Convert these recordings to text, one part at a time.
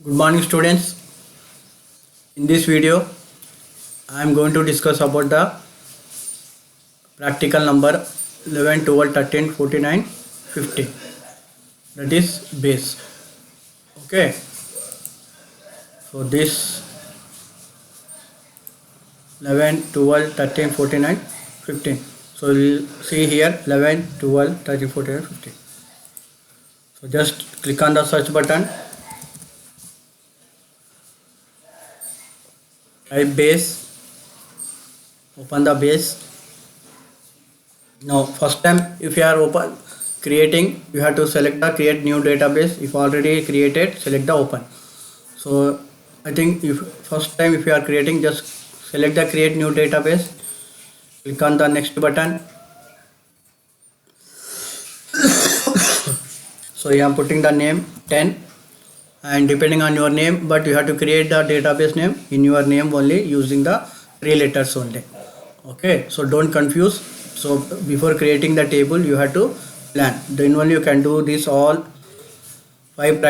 Good morning students. In this video I am going to discuss about the practical number 11, 12, 13, 49, 50, that is base. Okay, so this 11, 12, 13, 49, 15. So we'll see here 11, 12, 13, 14, 15. So just click on the search button, type base, open the base. Now first time if you are creating, you have to select the create new database. If already created, select the open. So I think if first time if you are creating, just select the create new database, click on the next button. So I am putting the name 10, and depending on your name, but you have to create the database name in your name only using the 3 letters only. Okay, so don't confuse. So before creating the table you have to plan, then only you can do this all 5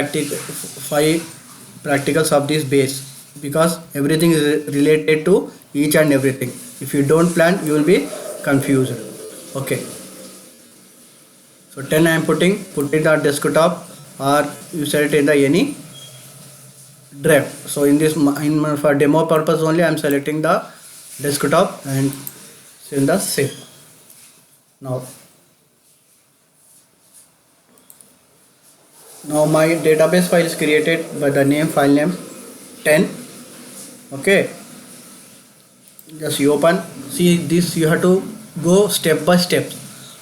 practicals of this base, because everything is related to each and everything. If you don't plan, you will be confused. Okay, so 10 I am putting the desktop, or you set it in the any drive. So in this for demo purpose only I am selecting the desktop and send the save. Now my database file is created by the file name 10. Okay, just you open. See this, you have to go step by step,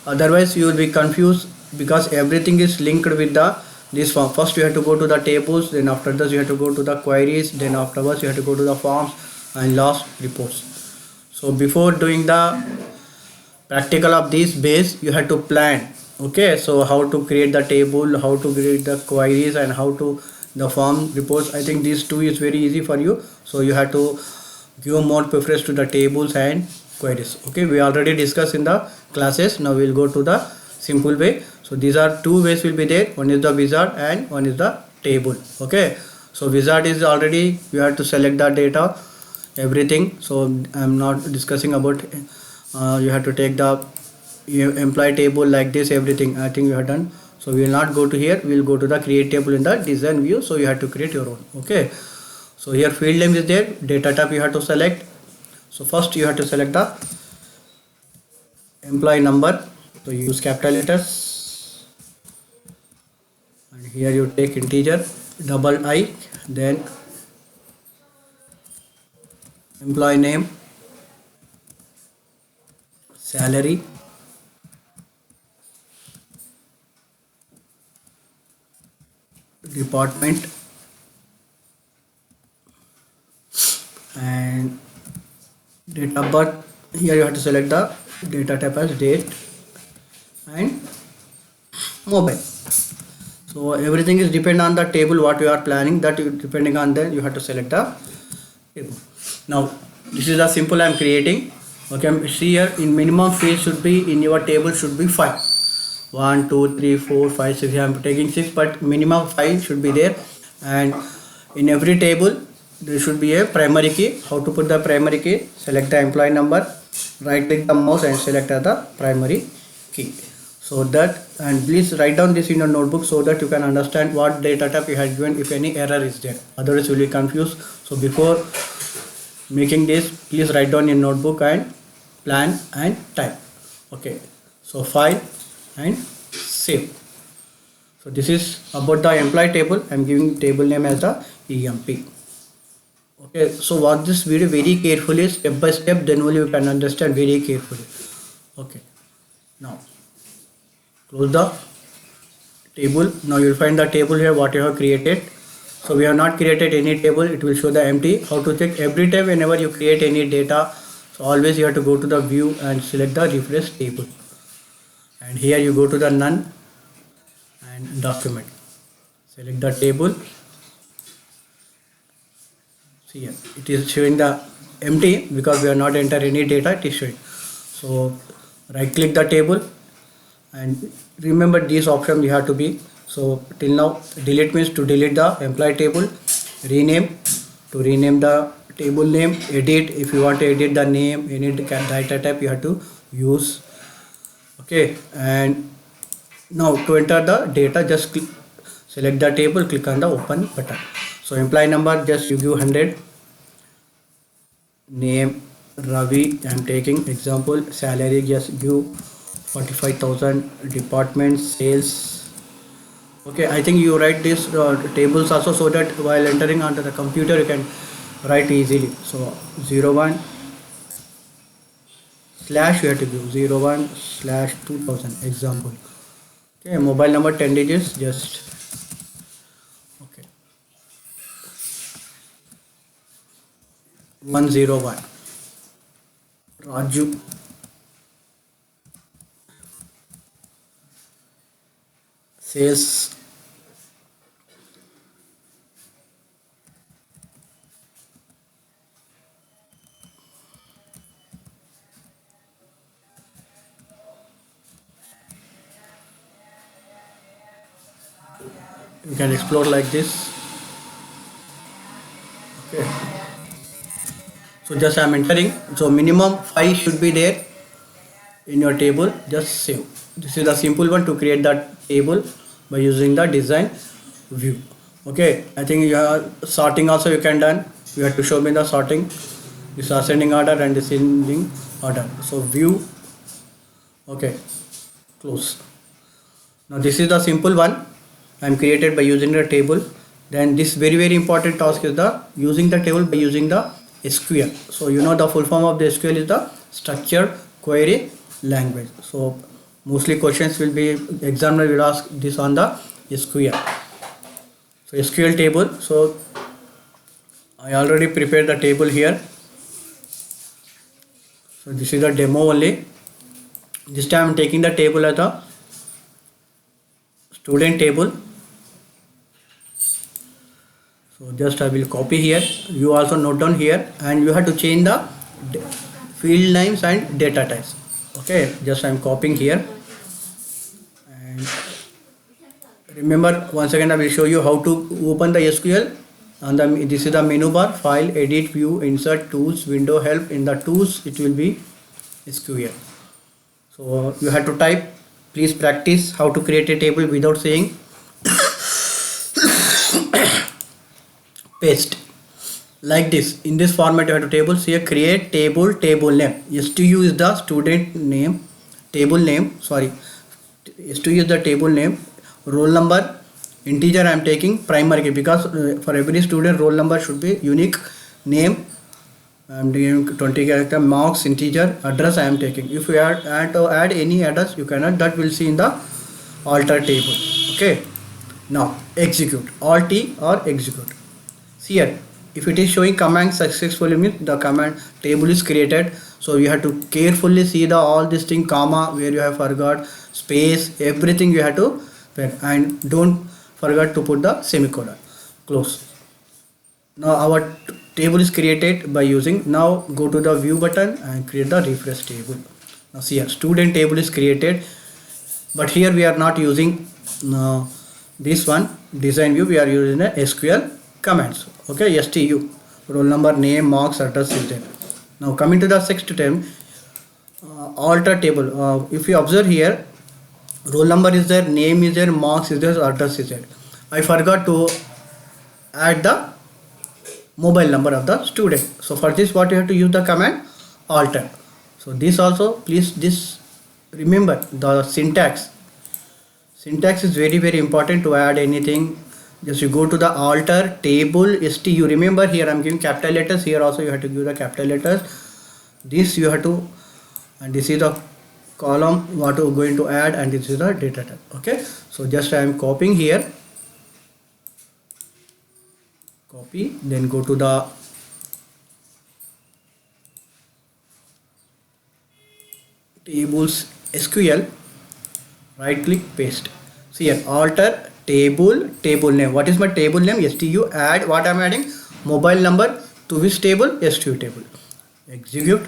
otherwise you will be confused, because everything is linked with this form. First you have to go to the tables, then after this you have to go to the queries, then afterwards you have to go to the forms, and last reports. So before doing the practical of this base, you have to plan. Okay, so how to create the table, how to create the queries, and how to the form reports. I think these two is very easy for you, so you have to give more preference to the tables and queries. Okay, we already discussed in the classes. Now we'll go to the simple way. So these are two ways will be there. One is the wizard and one is the table. Okay, so wizard is already, you have to select the data, everything. So I'm not discussing about you have to take the employee table like this, everything I think you have done. So we will not go to here, we will go to the create table in the design view. So you have to create your own. Okay, so here field name is there, data type you have to select. So first you have to select the employee number, so you use capital letters, and here you take integer I, then employee name, salary, department, and date of birth. Here you have to select the data type as date, and mobile. So everything is depend on the table what you are planning, that depending on that you have to select the table. Now this is the simple I am creating. Okay, see here in minimum field should be in your table should be 5. 1, 2, 3, 4, 5, 6. I am taking 6, but minimum 5 should be there. And in every table there should be a primary key. How to put the primary key? Select the employee number, right click the mouse and select the primary key. So that, and please write down this in your notebook so that you can understand what data type you have given if any error is there. Otherwise you will be confused. So before making this, please write down in notebook and plan and type. Okay, so file and save. So this is about the employee table. I am giving table name as the EMP. Okay, so watch this video very carefully, step by step, then only you can understand very carefully. Okay, now close the table. Now you will find the table here what you have created. So we have not created any table, it will show the empty. How to check? Every time whenever you create any data, so always you have to go to the view and select the refresh table, and here you go to the none and document, select the table. See here it is showing the empty because we are not enter any data, it is showing. So right click the table, and remember this option you have to be. So till now delete means to delete the employee table, rename, to rename the table name, edit, if you want to edit the name, any data type you have to use. Okay, and now to enter the data, just select the table, click on the open button. So employee number, just you give 100, name Ravi, I am taking example, salary just give 45,000, department sales. Okay, I think you write these tables also, so that while entering onto the computer you can write easily. So 01 slash, you have to give 01 slash 2000 example. Okay, mobile number 10 digits, just okay, 101 Raju, sales you can explore like this. Okay, so just I am entering, so minimum 5 should be there in your table, just save. This is the simple one to create that table by using the design view. Okay, I think you are sorting also you can done. You have to show me the sorting, this ascending order and descending order. So view, okay, close. Now this is the simple one I am created by using the table. Then this very important task is the using the table by using the SQL. So you know the full form of the SQL is the structured query language. So mostly questions will be, examiner will ask this on the SQL. So SQL table, so I already prepared the table here. So this is the demo only. This time I am taking the table as a student table. So just I will copy here, you also note down here, and you have to change the field names and data types. Okay, just I am copying here, and remember once again I will show you how to open the SQL. And this is the menu bar, file, edit, view, insert, tools, window, help. In the tools it will be SQL. So you have to type, please practice how to create a table without saying paste like this. In this format you have to table, here create table, table name, STU is the student name, table name, sorry, STU is the table name, roll number integer I am taking primary key, because for every student roll number should be unique, name I am doing 20 character, marks integer, address I am taking. If you add any address you cannot, that will see in the alter table. Okay, now execute, alt T or execute. Here if it is showing command successfully, means the command table is created. So you have to carefully see the all this thing, comma where you have forgot, space, everything you have to put, and don't forget to put the semicolon, close. Now our table is created by using, now go to the view button and create the refresh table. Now see here student table is created, but here we are not using this one design view, we are using a SQL commands. Okay, STU, roll number, name, marks, address is there. Now coming to the sixth term, alter table. If you observe here, roll number is there, name is there, marks is there, address is there. I forgot to add the mobile number of the student. So for this what you have to use the command alter. So this also, please this remember the syntax. Syntax is very important to add anything. Just you go to the alter table STU. Remember here I am giving capital letters, here also you have to give the capital letters. This you have to, and this is the column what you are going to add, and this is the data type. Okay, so just I am copying here, copy, then go to the tables SQL, right click, paste. See here alter table, table name. What is my table name? STU, add, what I am adding? Mobile number, to which table? STU table. Execute.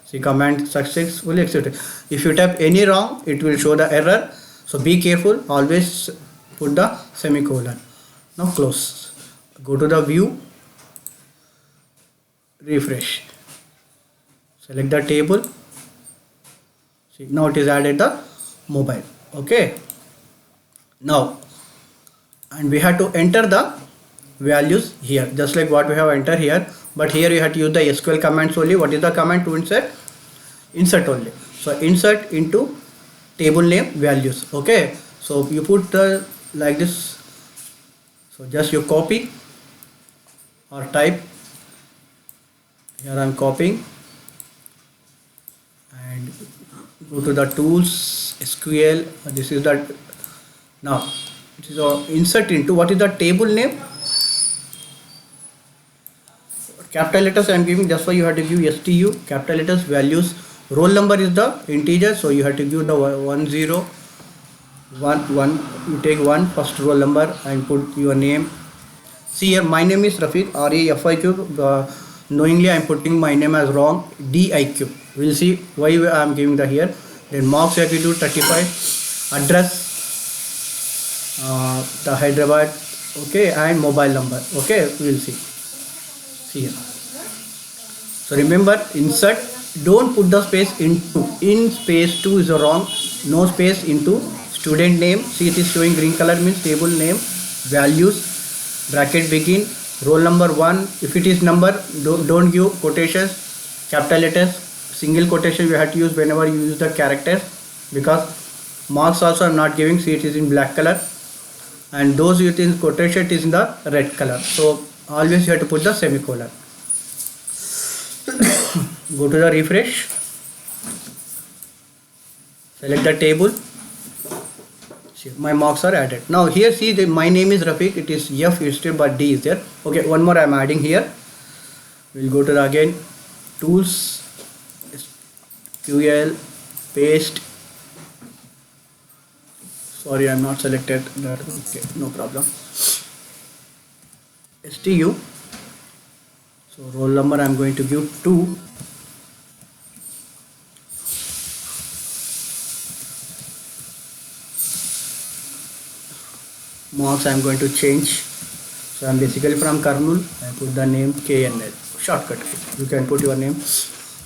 See command successfully executed. If you type any wrong, it will show the error. So be careful, always put the semicolon. Now close. go to the view, refresh, select the table. See, now it is added the mobile. Okay, now, and we have to enter the values here just like what we have entered here, but here you have to use the SQL commands only. What is the command to insert? Insert only. So insert into table name values. Okay, so you put the like this. So just you copy or type. Here I am copying and go to the tools, SQL. This is the, now it is insert into what is the table name. Capital letters I am giving, that's why you have to give STU, capital letters, values. Roll number is the integer, so you have to give the 1011. You take one first roll number and put your name. See here, my name is Rafiq, RAFIQ. Knowingly I am putting my name as wrong, DIQ. We'll see why I am giving the here. Then marks you have to do 35, address, the Hyderabad, okay, and mobile number. Okay, we'll see. See here. So remember, insert, don't put the space into. In space 2 is wrong. No space into. Student name, see it is showing green color, means table name, values, bracket begin, roll number 1. If it is number, don't give quotations, capital letters, single quotation you have to use whenever you use the characters, because marks also I'm not giving. See it is in black color, and those it is quotation, it is in the red color. So always you have to put the semicolon. Go to the refresh, select the table. See, my marks are added. Now here see my name is Rafiq, it is F instead but D is there. Okay, one more I am adding here. We'll go to the again tools, SQL, paste. Sorry, I am not selected that. Okay, no problem. STU. So roll number I am going to give 2. Marks I am going to change. So I am basically from Karnool. I put the name KNL. Shortcut. You can put your name.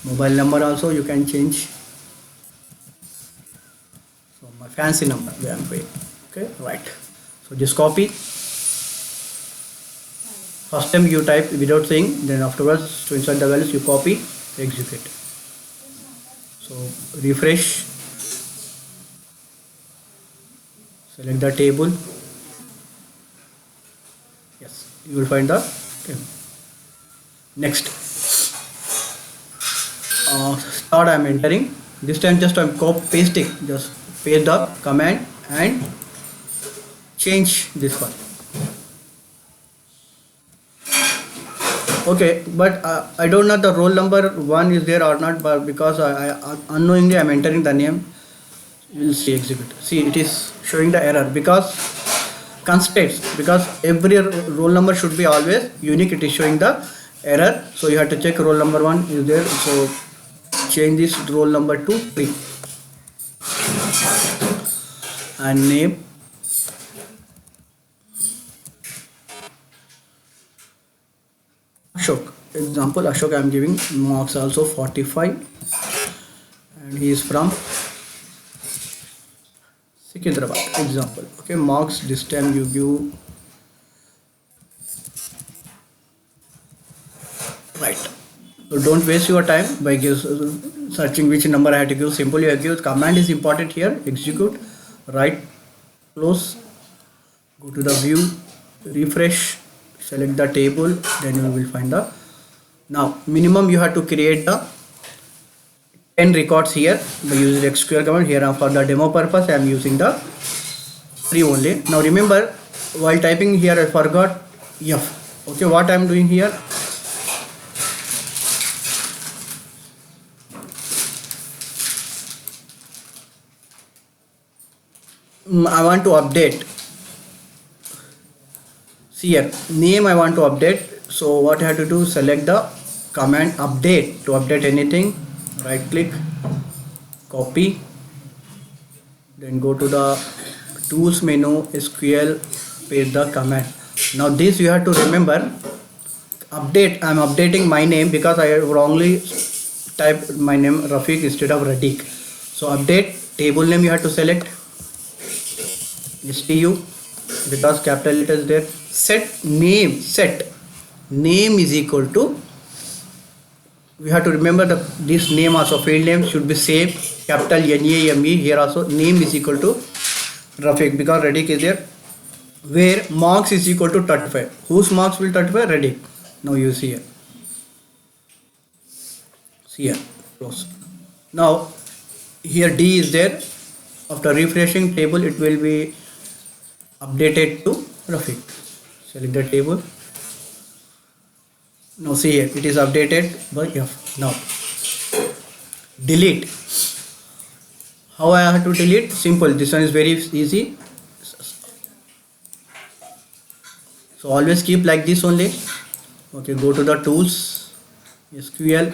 Mobile number also you can change. So my fancy number I am paying. Okay, right. So just copy. First time you type without saying, then afterwards to insert the values you copy, execute. So refresh, select the table. Yes, you will find the table. Next, start I am entering. This time just I am pasting. Just paste the command and change this one. Okay, but I don't know the roll number 1 is there or not, but because I unknowingly I am entering the name, you will see execute. See it is showing the error because constraints, because every roll number should be always unique. It is showing the error, so you have to check roll number 1 is there. So change this roll number to 3 and name. Ashok, example Ashok I am giving, marks also 45 and he is from Secunderabad, example. Okay, marks this time you give right. So don't waste your time by searching which number I have to give. Simply you give command is important here. Execute, right, close, go to the view, refresh, select the table, then you will find the. Now minimum you have to create the 10 records here by using SQL command. Here for the demo purpose I am using the 3 only. Now remember, while typing here I forgot F. Okay, what I am doing here, I want to update. See here, name I want to update. So what I have to do, select the command update. To update anything, right click, copy, then go to the tools menu, SQL, paste the command. Now this you have to remember. Update, I am updating my name because I wrongly typed my name Rafiq instead of Radik. So update table name you have to select STU because capital letter is there. Set name is equal to, we have to remember that this name also, field name should be same, capital NAME. Here also name is equal to Rafiq because Radik is there, where marks is equal to 35. Whose marks will 35? Radik. Now you see here. See here, close. Now here D is there. After refreshing table, it will be updated to Rafiq. Select the table. Now see here, it is updated by F. Now delete. How I have to delete? Simple. This one is very easy. So always keep like this only. Okay, go to the tools, SQL,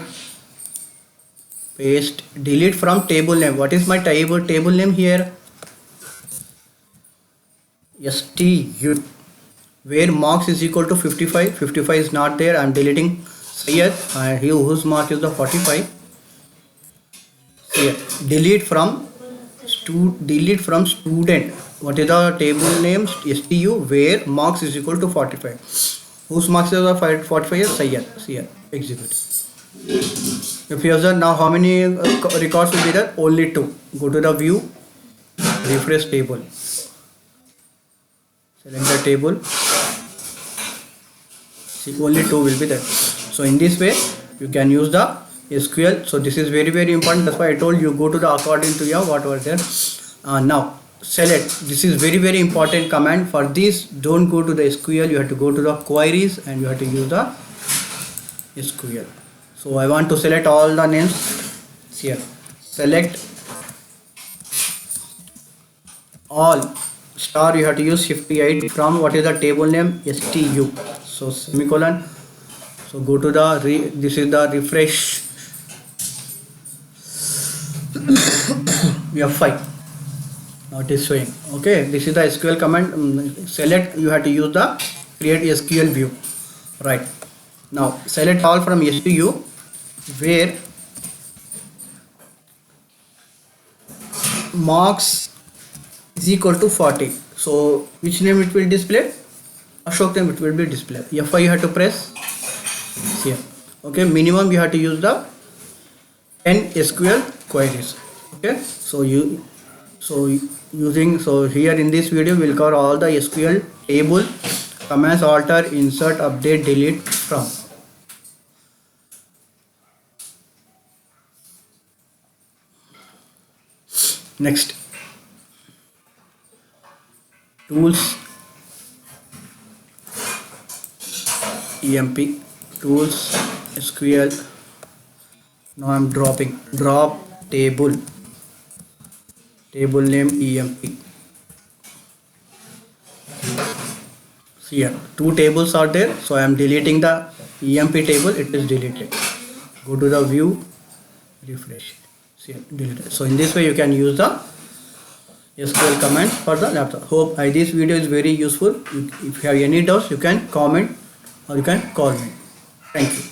paste, delete from table name. What is my table name here? STU, where marks is equal to 55. 55 is not there. I am deleting Syed, here whose mark is the 45. Here, delete from student. What is the table name? STU, where marks is equal to 45. Whose marks is the 45 is Syed. Here, execute. If you observe now, how many records will be there? Only 2. Go to the view, refresh table. Select the table. See, only 2 will be there. So in this way, you can use the SQL. So this is very, very important. That's why I told you go to the according to your what was there. Now select. This is very, very important command. For this, don't go to the SQL. You have to go to the queries and you have to use the SQL. So I want to select all the names here. Select all. Star you have to use shift 8 from what is the table name? STU. So semicolon. So go to the this is the refresh. We have 5. Now it is showing. Okay, this is the SQL command. Select, you have to use the create SQL view. Right. Now select all from STU, where marks is equal to 40. So which name it will display? Ashok name it will be displayed. F5 you have to press here. Okay, minimum you have to use the 10 SQL queries. Okay, so here in this video we'll cover all the SQL table commands: alter, insert, update, delete from. Next, tools, EMP, tools, SQL. Now I'm dropping, drop table name EMP. See here, 2 tables are there, so I am deleting the EMP table. It is deleted. Go to the view, refresh. See here, deleted. So in this way you can use the SQL commands for the laptop. Hope this video is very useful. If you have any doubts, you can comment or you can call me. Thank you.